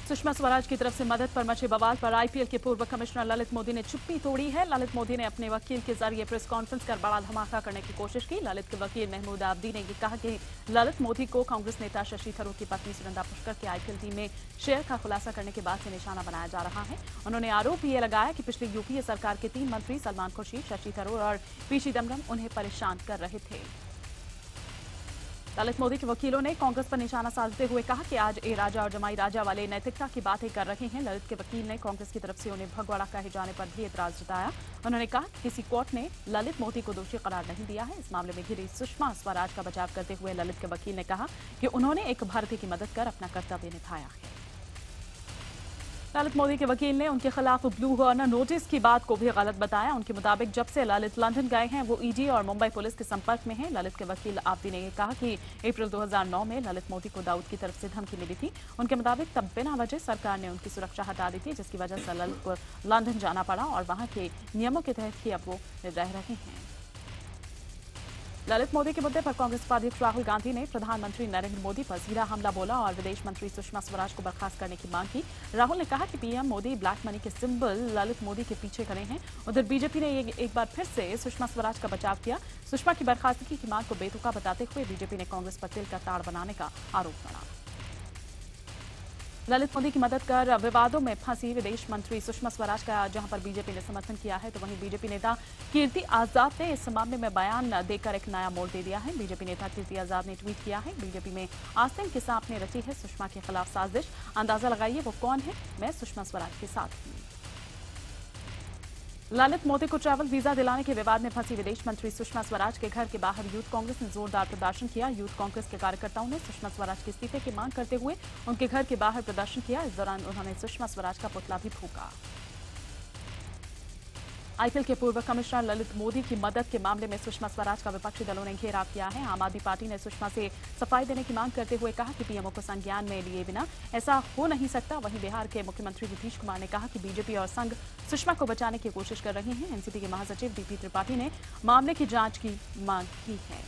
सुषमा स्वराज की तरफ से मदद पर मचे बवाल पर आईपीएल के पूर्व कमिश्नर ललित मोदी ने चुप्पी तोड़ी है। ललित मोदी ने अपने वकील के जरिए प्रेस कॉन्फ्रेंस कर बड़ा धमाका करने की कोशिश की। ललित के वकील महमूद आब्दी ने कहा कि ललित मोदी को कांग्रेस नेता शशि थरूर की पत्नी सुनंदा पुष्कर के आईपीएल टीम में शेयर का खुलासा करने के बाद से निशाना बनाया जा रहा है। उन्होंने आरोप ये लगाया कि पिछली यूपीए सरकार के 3 मंत्री सलमान खुर्शीद, शशि थरूर और पी चिदम्बरम उन्हें परेशान कर रहे थे। ललित मोदी के वकीलों ने कांग्रेस पर निशाना साधते हुए कहा कि आज ए राजा और जमाई राजा वाले नैतिकता की बातें कर रहे हैं। ललित के वकील ने कांग्रेस की तरफ से उन्हें भगवाड़ा कहे जाने पर भी एतराज जताया। उन्होंने कहा कि किसी कोर्ट ने ललित मोदी को दोषी करार नहीं दिया है। इस मामले में घिरी सुषमा स्वराज का बचाव करते हुए ललित के वकील ने कहा कि उन्होंने एक भारतीय की मदद कर अपना कर्तव्य निभाया है। ललित मोदी के वकील ने उनके खिलाफ ब्लू कॉर्नर नोटिस की बात को भी गलत बताया। उनके मुताबिक जब से ललित लंदन गए हैं वो ईडी और मुंबई पुलिस के संपर्क में हैं। ललित के वकील आब्दी ने कहा कि अप्रैल 2009 में ललित मोदी को दाऊद की तरफ से धमकी मिली थी। उनके मुताबिक तब बिना वजह सरकार ने उनकी सुरक्षा हटा दी थी, जिसकी वजह से ललित को लंदन जाना पड़ा और वहां के नियमों के तहत ही अब वो रह रहे हैं। ललित मोदी के मुद्दे पर कांग्रेस उपाध्यक्ष राहुल गांधी ने प्रधानमंत्री नरेंद्र मोदी पर सीधा हमला बोला और विदेश मंत्री सुषमा स्वराज को बर्खास्त करने की मांग की। राहुल ने कहा कि पीएम मोदी ब्लैक मनी के सिंबल ललित मोदी के पीछे खड़े हैं। उधर बीजेपी ने एक बार फिर से सुषमा स्वराज का बचाव किया। सुषमा की बर्खास्तगी की मांग को बेतुका बताते हुए बीजेपी ने कांग्रेस पर तिल का ताड़ बनाने का आरोप लगाया। ललित मोदी की मदद कर विवादों में फंसी विदेश मंत्री सुषमा स्वराज का जहां पर बीजेपी ने समर्थन किया है, तो वहीं बीजेपी नेता कीर्ति आजाद ने इस मामले में बयान देकर एक नया मोड़ दे दिया है। बीजेपी नेता कीर्ति आजाद ने ट्वीट किया है, बीजेपी में आस्तीन के सांप ने रची है सुषमा के खिलाफ साजिश। अंदाजा लगाइए वो कौन है, मैं सुषमा स्वराज के साथ हूं। ललित मोदी को ट्रैवल वीजा दिलाने के विवाद में फंसी विदेश मंत्री सुषमा स्वराज के घर के बाहर यूथ कांग्रेस ने जोरदार प्रदर्शन किया। यूथ कांग्रेस के कार्यकर्ताओं ने सुषमा स्वराज के इस्तीफे की मांग करते हुए उनके घर के बाहर प्रदर्शन किया। इस दौरान उन्होंने सुषमा स्वराज का पुतला भी फूंका। आईपीएल के पूर्व कमिश्नर ललित मोदी की मदद के मामले में सुषमा स्वराज का विपक्षी दलों ने घेराव किया है। आम आदमी पार्टी ने सुषमा से सफाई देने की मांग करते हुए कहा कि पीएमओ को संज्ञान में लिए बिना ऐसा हो नहीं सकता। वहीं बिहार के मुख्यमंत्री नीतीश कुमार ने कहा कि बीजेपी और संघ सुषमा को बचाने की कोशिश कर रहे हैं। एनसीपी के महासचिव डीपी त्रिपाठी ने मामले की जांच की मांग की है।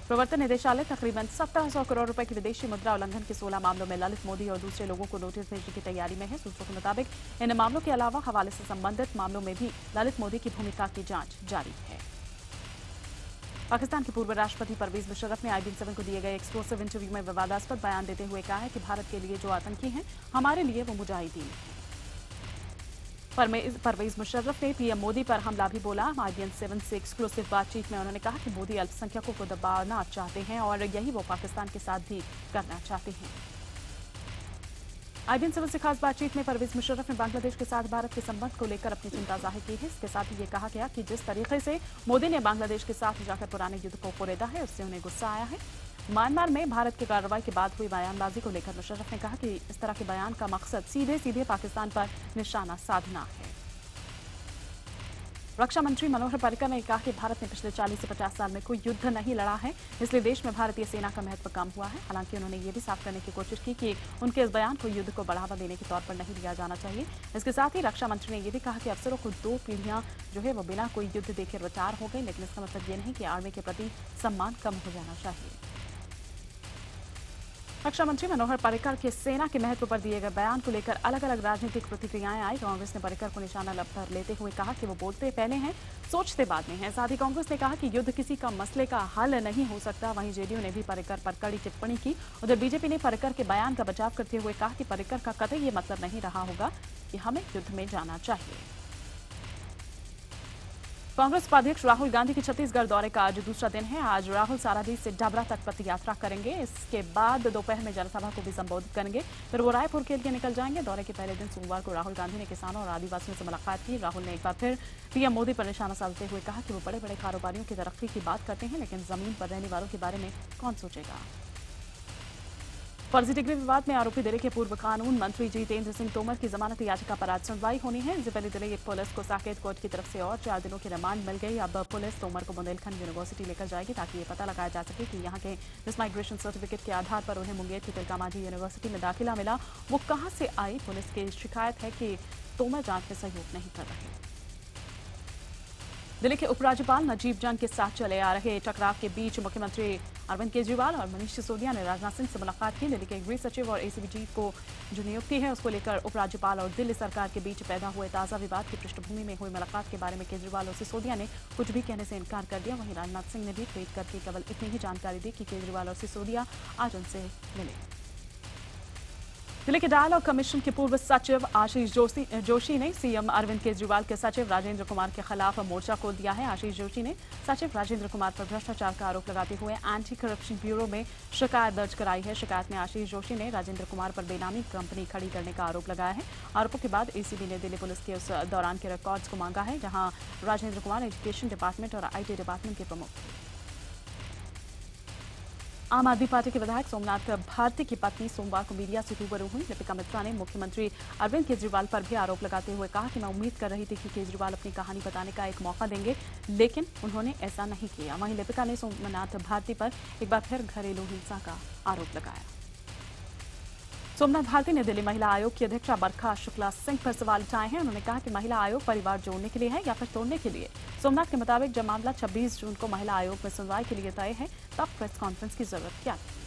प्रवर्तन निदेशालय तकरीबन 1700 करोड़ रुपए की विदेशी मुद्रा उल्लंघन के 16 मामलों में ललित मोदी और दूसरे लोगों को नोटिस भेजने की तैयारी में है। सूत्रों के मुताबिक इन मामलों के अलावा हवाले से संबंधित मामलों में भी ललित मोदी की भूमिका की जांच जारी है। पाकिस्तान के पूर्व राष्ट्रपति परवेज मुशर्रफ ने IBN7 को दिए गए एक्सक्लूसिव इंटरव्यू में विवादास्पद बयान देते हुए कहा है कि भारत के लिए जो आतंकी हैं, हमारे लिए वो मुजाहिदीन हैं। परवेज मुशर्रफ ने पीएम मोदी पर हमला भी बोला। IBN7 से एक्सक्लूसिव बातचीत में उन्होंने कहा कि मोदी अल्पसंख्यकों को दबाना चाहते हैं और यही वो पाकिस्तान के साथ भी करना चाहते हैं। IBN7 से खास बातचीत में परवेज मुशर्रफ ने बांग्लादेश के साथ भारत के संबंध को लेकर अपनी चिंता जाहिर की है। इसके साथ ही ये कहा गया कि जिस तरीके से मोदी ने बांग्लादेश के साथ जाकर पुराने युद्ध को कुरेदा है, उससे उन्हें गुस्सा आया है। म्यांमार में भारत की कार्रवाई के बाद हुई बयानबाजी को लेकर मुशर्रफ ने कहा कि इस तरह के बयान का मकसद सीधे सीधे पाकिस्तान पर निशाना साधना है। रक्षा मंत्री मनोहर पर्रिकर ने कहा कि भारत ने पिछले 40 से 50 साल में कोई युद्ध नहीं लड़ा है, इसलिए देश में भारतीय सेना का महत्व कम हुआ है। हालांकि उन्होंने ये भी साफ करने की कोशिश की कि उनके इस बयान को युद्ध को बढ़ावा देने के तौर पर नहीं लिया जाना चाहिए। इसके साथ ही रक्षा मंत्री ने यह भी कहा कि अफसरों को 2 पीढ़ियां जो है वो बिना कोई युद्ध देखे रिटायर हो गई, लेकिन इसका मतलब ये नहीं कि आर्मी के प्रति सम्मान कम हो जाना चाहिए। रक्षा मंत्री मनोहर पर्रिकर के सेना के महत्व पर दिए गए बयान को लेकर अलग अलग राजनीतिक प्रतिक्रियाएं आई। कांग्रेस ने पर्रिकर को निशाना पर लेते हुए कहा कि वो बोलते पहले हैं, सोचते बाद में हैं। साथ ही कांग्रेस ने कहा कि युद्ध किसी का मसले का हल नहीं हो सकता। वहीं जेडीयू ने भी पर्रिकर पर कड़ी टिप्पणी की। उधर बीजेपी ने पर्रिकर के बयान का बचाव करते हुए कहा कि पर्रिकर का कतई ये मतलब नहीं रहा होगा कि हमें युद्ध में जाना चाहिए। कांग्रेस उपाध्यक्ष राहुल गांधी के छत्तीसगढ़ दौरे का आज दूसरा दिन है। आज राहुल साराडीह से डबरा तक पथ यात्रा करेंगे। इसके बाद दोपहर में जनसभा को भी संबोधित करेंगे, फिर वो रायपुर के लिए निकल जाएंगे। दौरे के पहले दिन सोमवार को राहुल गांधी ने किसानों और आदिवासियों से मुलाकात की। राहुल ने एक बार फिर पीएम मोदी पर निशाना साधते हुए कहा कि वो बड़े बड़े कारोबारियों की तरक्की की बात करते हैं, लेकिन जमीन पर रहने वालों के बारे में कौन सोचेगा। फर्जी डिग्री विवाद में आरोपी दिल्ली के पूर्व कानून मंत्री जितेंद्र सिंह तोमर की जमानत याचिका पर आज सुनवाई होनी है। इससे पहले दिल्ली पुलिस को साकेत कोर्ट की तरफ से और 4 दिनों की रिमांड मिल गई। अब पुलिस तोमर को बुंदेलखंड यूनिवर्सिटी लेकर जाएगी ताकि ये पता लगाया जा सके कि यहाँ के जिस माइग्रेशन सर्टिफिकेट के आधार पर उन्हें मुंगेर की तिलका मांझी यूनिवर्सिटी में दाखिला मिला वो कहाँ से आई। पुलिस की शिकायत है कि तोमर जांच में सहयोग नहीं कर रहे। दिल्ली के उपराज्यपाल नजीब जंग के साथ चले आ रहे टकराव के बीच मुख्यमंत्री अरविंद केजरीवाल और मनीष सिसोदिया ने राजनाथ सिंह से मुलाकात की। दिल्ली के गृह सचिव और एसीबी चीफ को जो नियुक्ति है उसको लेकर उपराज्यपाल और दिल्ली सरकार के बीच पैदा हुए ताजा विवाद की पृष्ठभूमि में हुई मुलाकात के बारे में केजरीवाल और सिसोदिया ने कुछ भी कहने से इनकार कर दिया। वहीं राजनाथ सिंह ने भी ट्वीट करके केवल इतनी ही जानकारी दी कि केजरीवाल और सिसोदिया आज उनसे मिले। दिल्ली के डायलॉग कमीशन के पूर्व सचिव आशीष जोशी ने सीएम अरविंद केजरीवाल के सचिव राजेंद्र कुमार के खिलाफ मोर्चा खोल दिया है। आशीष जोशी ने सचिव राजेंद्र कुमार पर भ्रष्टाचार का आरोप लगाते हुए एंटी करप्शन ब्यूरो में शिकायत दर्ज कराई है। शिकायत में आशीष जोशी ने राजेंद्र कुमार पर बेनामी कंपनी खड़ी करने का आरोप लगाया है। आरोपों के बाद एसीबी ने दिल्ली पुलिस के उस दौरान के रिकॉर्ड्स को मांगा है जहां राजेंद्र कुमार एजुकेशन डिपार्टमेंट और आईटी डिपार्टमेंट के प्रमुख थे। आम आदमी पार्टी के विधायक सोमनाथ भारती की पत्नी सोमवार को मीडिया से रूबरू हुई। लिपिका मित्रा ने मुख्यमंत्री अरविंद केजरीवाल पर भी आरोप लगाते हुए कहा कि मैं उम्मीद कर रही थी कि केजरीवाल अपनी कहानी बताने का एक मौका देंगे, लेकिन उन्होंने ऐसा नहीं किया। वहीं लिपिका ने सोमनाथ भारती पर एक बार फिर घरेलू हिंसा का आरोप लगाया। सोमनाथ भारती ने दिल्ली महिला आयोग की अध्यक्षा बरखा शुक्ला सिंह पर सवाल उठाए हैं। उन्होंने कहा कि महिला आयोग परिवार जोड़ने के लिए है या फिर तोड़ने के लिए। सोमनाथ के मुताबिक जब मामला 26 जून को महिला आयोग में सुनवाई के लिए तय है तब प्रेस कॉन्फ्रेंस की जरूरत क्या थी।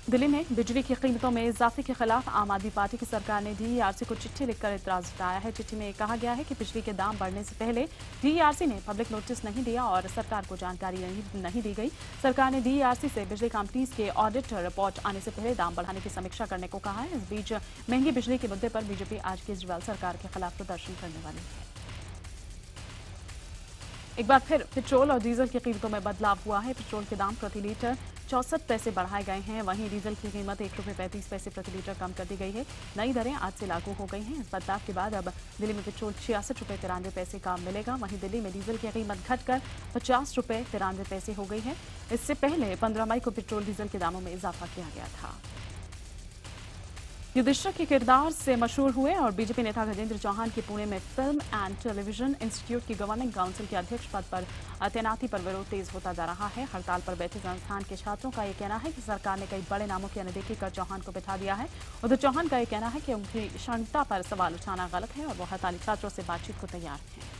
दिल्ली में बिजली की कीमतों में इजाफे के खिलाफ आम आदमी पार्टी की सरकार ने डीईआरसी को चिट्ठी लिखकर एतराज जताया है। चिट्ठी में कहा गया है कि बिजली के दाम बढ़ने से पहले डीईआरसी ने पब्लिक नोटिस नहीं दिया और सरकार को जानकारी नहीं दी गई। सरकार ने डीईआरसी से बिजली कंपनीज के ऑडिट रिपोर्ट आने से पहले दाम बढ़ाने की समीक्षा करने को कहा है। इस बीच महंगी बिजली के मुद्दे पर बीजेपी आज केजरीवाल सरकार के खिलाफ प्रदर्शन करने वाली है। एक बार फिर पेट्रोल और डीजल की कीमतों में बदलाव हुआ है। पेट्रोल के दाम प्रति लीटर 64 पैसे बढ़ाए गए हैं। वहीं डीजल की कीमत ₹1.35 प्रति लीटर कम कर दी गई है। नई दरें आज से लागू हो गई हैं। इस बदलाव के बाद अब दिल्ली में पेट्रोल ₹66.93 का मिलेगा। वहीं दिल्ली में डीजल की कीमत घटकर ₹50.93 हो गई है। इससे पहले 15 मई को पेट्रोल डीजल के दामों में इजाफा किया गया था। युधिष्ठिर के किरदार से मशहूर हुए और बीजेपी नेता गजेंद्र चौहान की पुणे में फिल्म एंड टेलीविजन इंस्टीट्यूट की गवर्निंग काउंसिल के अध्यक्ष पद पर तैनाती पर विरोध तेज होता जा रहा है। हड़ताल पर बैठे संस्थान के छात्रों का यह कहना है कि सरकार ने कई बड़े नामों की अनदेखी कर चौहान को बिठा दिया है। उधर चौहान का यह कहना है कि उनकी क्षमता पर सवाल उठाना गलत है और वो हड़ताली छात्रों से बातचीत को तैयार हैं।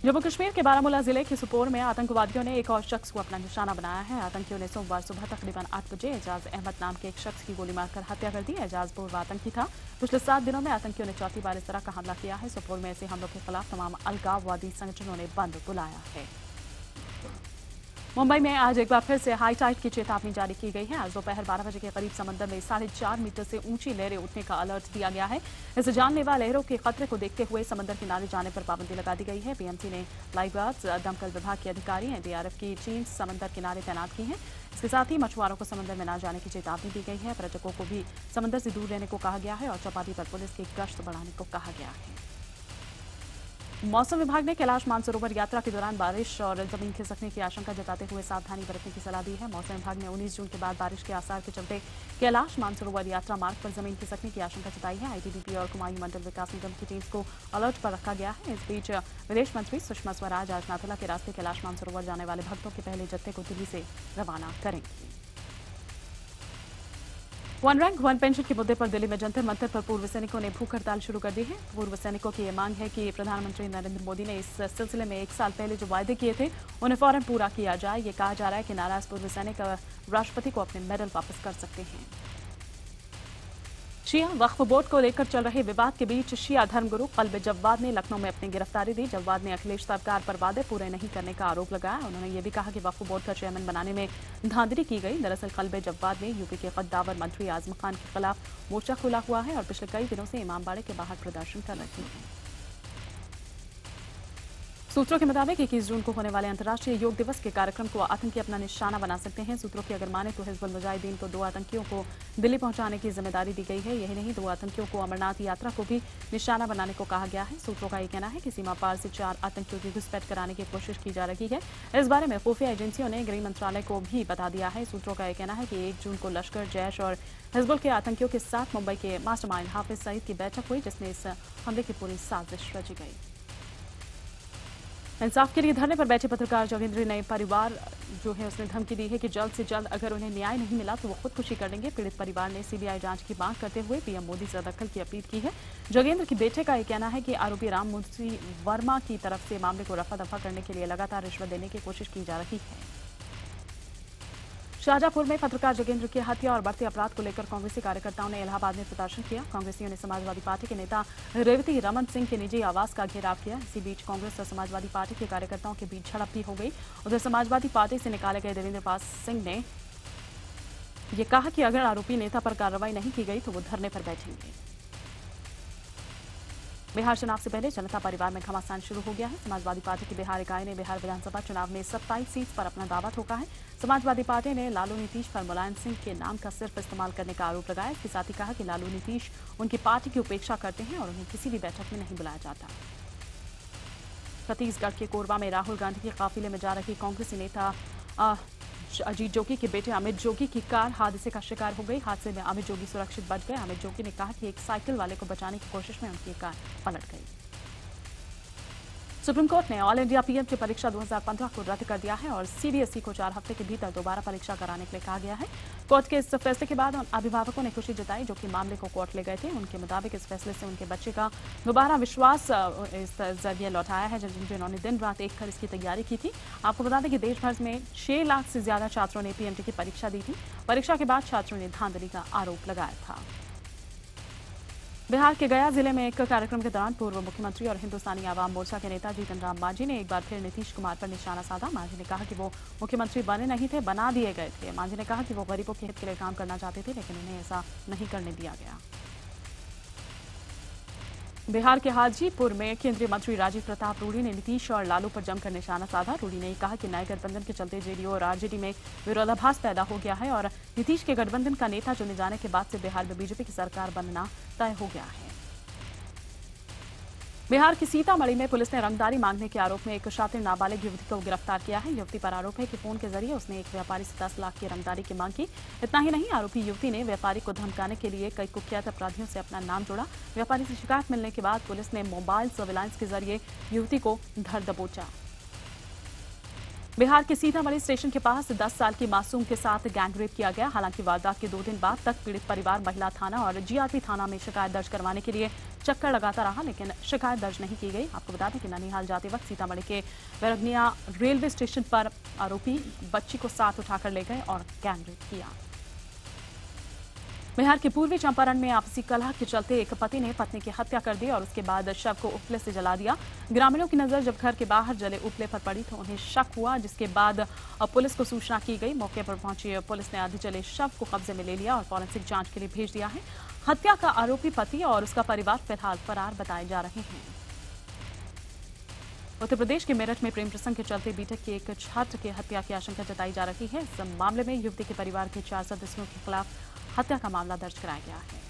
जम्मू कश्मीर के बारामूला जिले के सुपोर में आतंकवादियों ने एक और शख्स को अपना निशाना बनाया है। आतंकियों ने सोमवार सुबह तकरीबन 8 बजे एजाज अहमद नाम के एक शख्स की गोली मारकर हत्या कर दी। एजाज पूर्व आतंकी था। पिछले 7 दिनों में आतंकियों ने चौथी बार इस तरह का हमला किया है। सुपोर में ऐसे हमलों के खिलाफ तमाम अलगाववादी संगठनों ने बंद बुलाया है। मुंबई में आज एक बार फिर से हाई टाइड की चेतावनी जारी की गई है। आज दोपहर 12 बजे के करीब समंदर में 4.5 मीटर से ऊंची लहरें उठने का अलर्ट दिया गया है। इस जानलेवा लहरों के खतरे को देखते हुए समंदर किनारे जाने पर पाबंदी लगा दी गई है। बीएमसी ने लाइफ गार्ड्स, दमकल विभाग के अधिकारी, एनडीआरएफ की टीम समंदर किनारे तैनात की है। इसके साथ ही मछुआरों को समंदर में न जाने की चेतावनी दी गई है। पर्यटकों को भी समंदर से दूर रहने को कहा गया है और चौपाटी पर पुलिस की गश्त बढ़ाने को कहा गया है। मौसम विभाग ने कैलाश मानसरोवर यात्रा के दौरान बारिश और जमीन खिसकने की आशंका जताते हुए सावधानी बरतने की सलाह दी है। मौसम विभाग ने 19 जून के बाद बारिश के आसार के चलते कैलाश मानसरोवर यात्रा मार्ग पर जमीन खिसकने की आशंका जताई है। आईटीबीपी और कुमायूं मंडल विकास निगम की टीम्स को अलर्ट पर रखा गया है। इस बीच विदेश मंत्री सुषमा स्वराज आज नाथुला के रास्ते कैलाश मानसरोवर जाने वाले भक्तों के पहले जत्थे को दिल्ली से रवाना करेंगी। वन रैंक वन पेंशन के मुद्दे पर दिल्ली में जंतर मंतर पर पूर्व सैनिकों ने भूख हड़ताल शुरू कर दी है। पूर्व सैनिकों की ये मांग है कि प्रधानमंत्री नरेंद्र मोदी ने इस सिलसिले में 1 साल पहले जो वायदे किए थे उन्हें फौरन पूरा किया जाए। ये कहा जा रहा है कि नाराज पूर्व सैनिक राष्ट्रपति को अपने मेडल वापस कर सकते हैं। शिया वक्फ बोर्ड को लेकर चल रहे विवाद के बीच शिया धर्मगुरु कल्ब जव्वाद ने लखनऊ में अपनी गिरफ्तारी दी। जव्वाद ने अखिलेश सरकार पर वादे पूरे नहीं करने का आरोप लगाया। उन्होंने ये भी कहा कि वक्फ बोर्ड का चेयरमैन बनाने में धांधली की गई। दरअसल कल्ब जव्वाद ने यूपी के कद्दावर मंत्री आजम खान के खिलाफ मोर्चा खोला हुआ है और पिछले कई दिनों से इमामबाड़े के बाहर प्रदर्शन कर रहे हैं। सूत्रों के मुताबिक 21 जून को होने वाले अंतर्राष्ट्रीय योग दिवस के कार्यक्रम को आतंकी अपना निशाना बना सकते हैं। सूत्रों की अगर माने तो हिजबुल मुजाहिदीन को 2 आतंकियों को दिल्ली पहुंचाने की जिम्मेदारी दी गई है। यही नहीं, 2 आतंकियों को अमरनाथ यात्रा को भी निशाना बनाने को कहा गया है। सूत्रों का यह कहना है कि सीमा पार से 4 आतंकियों की घुसपैठ कराने की कोशिश की जा रही है। इस बारे में खुफिया एजेंसियों ने गृह मंत्रालय को भी बता दिया है। सूत्रों का यह कहना है कि 1 जून को लश्कर, जैश और हिजबुल के आतंकियों के साथ मुंबई के मास्टरमाइंड हाफिज सईद की बैठक हुई, जिसमें इस हमले की पूरी साजिश रची गई। इंसाफ के लिए धरने पर बैठे पत्रकार जोगेंद्र ने परिवार जो है उसने धमकी दी है कि जल्द से जल्द अगर उन्हें न्याय नहीं मिला तो वो खुदकुशी कर लेंगे। पीड़ित परिवार ने सीबीआई जांच की मांग करते हुए पीएम मोदी से दखल की अपील की है। जोगेंद्र के बेटे का यह कहना है कि आरोपी राम मूर्ति वर्मा की तरफ से मामले को रफा दफा करने के लिए लगातार रिश्वत देने की कोशिश की जा रही है। शाहजहांपुर में पत्रकार जोगेंद्र की हत्या और बढ़ते अपराध को लेकर कांग्रेसी कार्यकर्ताओं ने इलाहाबाद में प्रदर्शन किया। कांग्रेसियों ने समाजवादी पार्टी के नेता रेवती रमन सिंह के निजी आवास का घेराव किया। इसी बीच कांग्रेस और समाजवादी पार्टी के कार्यकर्ताओं के बीच झड़प भी हो गई। उधर समाजवादी पार्टी से निकाले गए देवेंद्र पाल सिंह ने यह कहा कि अगर आरोपी नेता पर कार्रवाई नहीं की गई तो वो धरने पर बैठेंगे। बिहार चुनाव से पहले जनता परिवार में घमासान शुरू हो गया है। समाजवादी पार्टी की बिहार इकाई ने बिहार विधानसभा चुनाव में 27 सीट पर अपना दावा ठोका है। समाजवादी पार्टी ने लालू नीतीश पर मुलायम सिंह के नाम का सिर्फ इस्तेमाल करने का आरोप लगाया। इसके साथ ही कहा कि लालू नीतीश उनकी पार्टी की उपेक्षा करते हैं और उन्हें किसी भी बैठक में नहीं बुलाया जाता। छत्तीसगढ़ के कोरबा में राहुल गांधी के काफिले में जा रही कांग्रेसी नेता अजीत जोगी के बेटे अमित जोगी की कार हादसे का शिकार हो गई। हादसे में अमित जोगी सुरक्षित बच गए। अमित जोगी ने कहा कि एक साइकिल वाले को बचाने की कोशिश में उनकी कार पलट गई। सुप्रीम कोर्ट ने ऑल इंडिया पीएम की परीक्षा 2015 को रद्द कर दिया है और सीबीएसई को 4 हफ्ते के भीतर दोबारा परीक्षा कराने के लिए कहा गया है। कोर्ट के इस फैसले के बाद अभिभावकों ने खुशी जताई जो कि मामले को कोर्ट ले गए थे। उनके मुताबिक इस फैसले से उनके बच्चे का दोबारा विश्वास इस जरिए लौटाया है जिन्होंने दिन रात एक कर इसकी तैयारी की थी। आपको बता दें कि देश भर में 6 लाख से ज्यादा छात्रों ने पीएमटी की परीक्षा दी थी। परीक्षा के बाद छात्रों ने धांधली का आरोप लगाया था। बिहार के गया जिले में एक कार्यक्रम के दौरान पूर्व मुख्यमंत्री और हिंदुस्तानी आवाम मोर्चा के नेता जीतन राम मांझी ने एक बार फिर नीतीश कुमार पर निशाना साधा। मांझी ने कहा कि वो मुख्यमंत्री बने नहीं थे, बना दिए गए थे। मांझी ने कहा कि वो गरीबों के हित के लिए काम करना चाहते थे लेकिन उन्हें ऐसा नहीं करने दिया गया। बिहार के हाजीपुर में केंद्रीय मंत्री राजीव प्रताप रूडी ने नीतीश और लालू पर जमकर निशाना साधा। रूडी ने कहा कि नए गठबंधन के चलते जेडीयू और आरजेडी में विरोधाभास पैदा हो गया है और नीतीश के गठबंधन का नेता चुने जाने के बाद से बिहार में बीजेपी की सरकार बनना तय हो गया है। बिहार की सीतामढ़ी में पुलिस ने रंगदारी मांगने के आरोप में एक शातिर नाबालिग युवती को गिरफ्तार किया है। युवती पर आरोप है कि फोन के जरिए उसने एक व्यापारी से 10 लाख की रंगदारी की मांग की। इतना ही नहीं, आरोपी युवती ने व्यापारी को धमकाने के लिए कई कुख्यात अपराधियों से अपना नाम जोड़ा। व्यापारी से शिकायत मिलने के बाद पुलिस ने मोबाइल सर्विलांस के जरिए युवती को धर दबोचा। बिहार के सीतामढ़ी स्टेशन के पास 10 साल की मासूम के साथ गैंगरेप किया गया। हालांकि वारदात के 2 दिन बाद तक पीड़ित परिवार महिला थाना और जीआरपी थाना में शिकायत दर्ज करवाने के लिए चक्कर लगाता रहा लेकिन शिकायत दर्ज नहीं की गई। आपको बता दें कि ननिहाल जाते वक्त सीतामढ़ी के बैरगनिया रेलवे स्टेशन पर आरोपी बच्ची को साथ उठाकर ले गए और गैंगरेप किया। बिहार के पूर्वी चंपारण में आपसी कलह के चलते एक पति ने पत्नी की हत्या कर दी और उसके बाद शव को उपले से जला दिया। ग्रामीणों की नजर जब घर के बाहर जले उपले पर पड़ी तो उन्हें शक हुआ, जिसके बाद पुलिस को सूचना की गई। मौके पर पहुंची पुलिस ने आधे जले शव को कब्जे में ले लिया और फॉरेंसिक जांच के लिए भेज दिया है। हत्या का आरोपी पति और उसका परिवार फिलहाल फरार बताए जा रहे हैं। उत्तर प्रदेश के मेरठ में प्रेम प्रसंग के चलते बीटेक के एक छात्र की हत्या की आशंका जताई जा रही है। इस मामले में युवती के परिवार के 4 सदस्यों के खिलाफ हत्या का मामला दर्ज कराया गया है।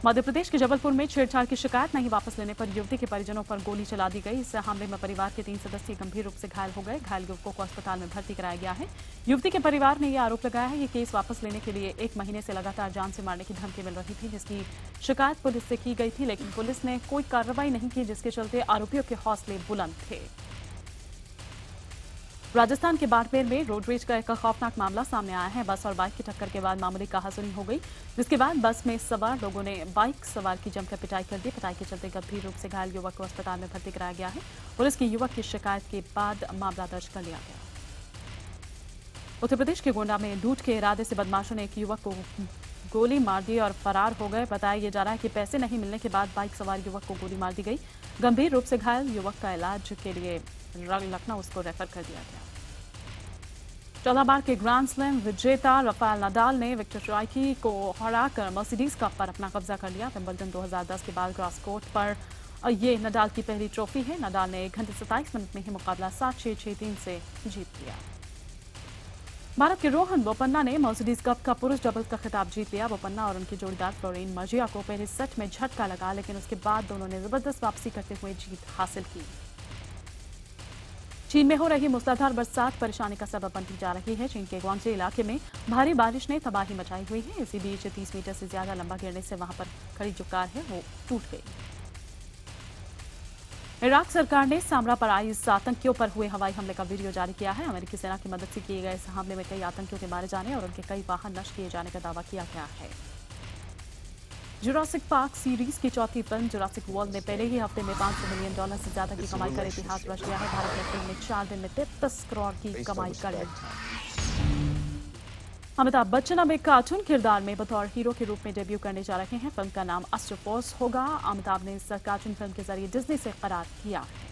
मध्य प्रदेश के जबलपुर में छेड़छाड़ की शिकायत नहीं वापस लेने पर युवती के परिजनों पर गोली चला दी गई। इस हमले में परिवार के 3 सदस्य गंभीर रूप से घायल हो गए। घायल युवकों को अस्पताल में भर्ती कराया गया है। युवती के परिवार ने यह आरोप लगाया है कि केस वापस लेने के लिए 1 महीने से लगातार जान से मारने की धमकी मिल रही थी, जिसकी शिकायत पुलिस से की गई थी लेकिन पुलिस ने कोई कार्रवाई नहीं की, जिसके चलते आरोपियों के हौसले बुलंद थे। राजस्थान के बाड़मेर में रोड रेज का एक खौफनाक मामला सामने आया है। बस और बाइक की टक्कर के बाद मामूली कहासुनी हो गई, जिसके बाद बस में सवार लोगों ने बाइक सवार की जमकर पिटाई कर दी। पिटाई के चलते गंभीर रूप से घायल युवक को अस्पताल में भर्ती कराया गया है। पुलिस की युवक की शिकायत के बाद मामला दर्ज कर लिया गया। उत्तर प्रदेश के गोंडा में लूट के इरादे से बदमाशों ने एक युवक को गोली मार दी और फरार हो गए। बताया जा रहा है कि पैसे नहीं मिलने के बाद बाइक सवार युवक को गोली मार दी गई। गंभीर रूप से घायल युवक का इलाज के लिए लखनऊ उसको रेफर कर दिया गया। 14 बार के ग्रैंड स्लैम विजेता राफेल नडाल ने विक्टर ट्रॉइकी को हराकर मर्सिडीज कप पर अपना कब्जा कर लिया। विंबलडन 2010 के बाद ग्रास कोर्ट पर ये नडाल की पहली ट्रॉफी है। नडाल ने 1 घंटे 27 मिनट में ही मुकाबला 7-6, 6-3 से जीत लिया। भारत के रोहन बोपन्ना ने मर्सिडीज कप का पुरुष डबल्स का खिताब जीत लिया। बोपन्ना और उनके जोड़ीदार फ्लोरिन मर्जिया को पहले सेट में झटका लगा लेकिन उसके बाद दोनों ने जबरदस्त वापसी करते हुए जीत हासिल की। चीन में हो रही मूसलाधार बरसात परेशानी का सबब बनती जा रही है। चीन के ग्वांगझी इलाके में भारी बारिश ने तबाही मचाई हुई है। इसी बीच 30 मीटर से ज्यादा लंबा गिरने से वहां पर खड़ी जो कार है वो टूट गई। इराक सरकार ने सामरा पर आईएस आतंकियों पर हुए हवाई हमले का वीडियो जारी किया है। अमेरिकी सेना की मदद से किए गए इस हमले में कई आतंकियों के मारे जाने और उनके कई वाहन नष्ट किए जाने का दावा किया गया है। जुरासिक पार्क सीरीज की चौथी फिल्म जुरासिक वर्ल्ड ने पहले ही हफ्ते में $500 मिलियन से ज्यादा की कमाई कर इतिहास रच दिया है। भारत ने फिल्म में 4 दिन में 33 करोड़ की कमाई कर ली। अमिताभ बच्चन अब एक कार्टून किरदार में बतौर हीरो के रूप में डेब्यू करने जा रहे हैं। फिल्म का नाम अस्त्र फोर्स होगा। अमिताभ ने इस कार्टून फिल्म के जरिए डिज्नी से करार किया है।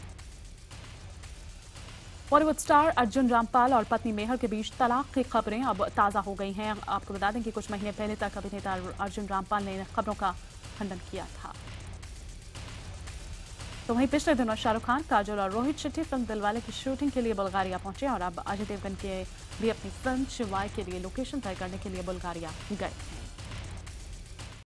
बॉलीवुड स्टार अर्जुन रामपाल और पत्नी मेहर के बीच तलाक की खबरें अब ताज़ा हो गई हैं। आपको बता दें कि कुछ महीने पहले तक अभिनेता अर्जुन रामपाल ने इन खबरों का खंडन किया था। तो वहीं पिछले दिनों शाहरुख खान, काजोल और रोहित शेट्टी फिल्म दिलवाले की शूटिंग के लिए बुल्गारिया पहुंचे और अब अजय देवगन के भी अपनी फिल्म शिवाय के लिए लोकेशन तय करने के लिए बुल्गारिया गए हैं।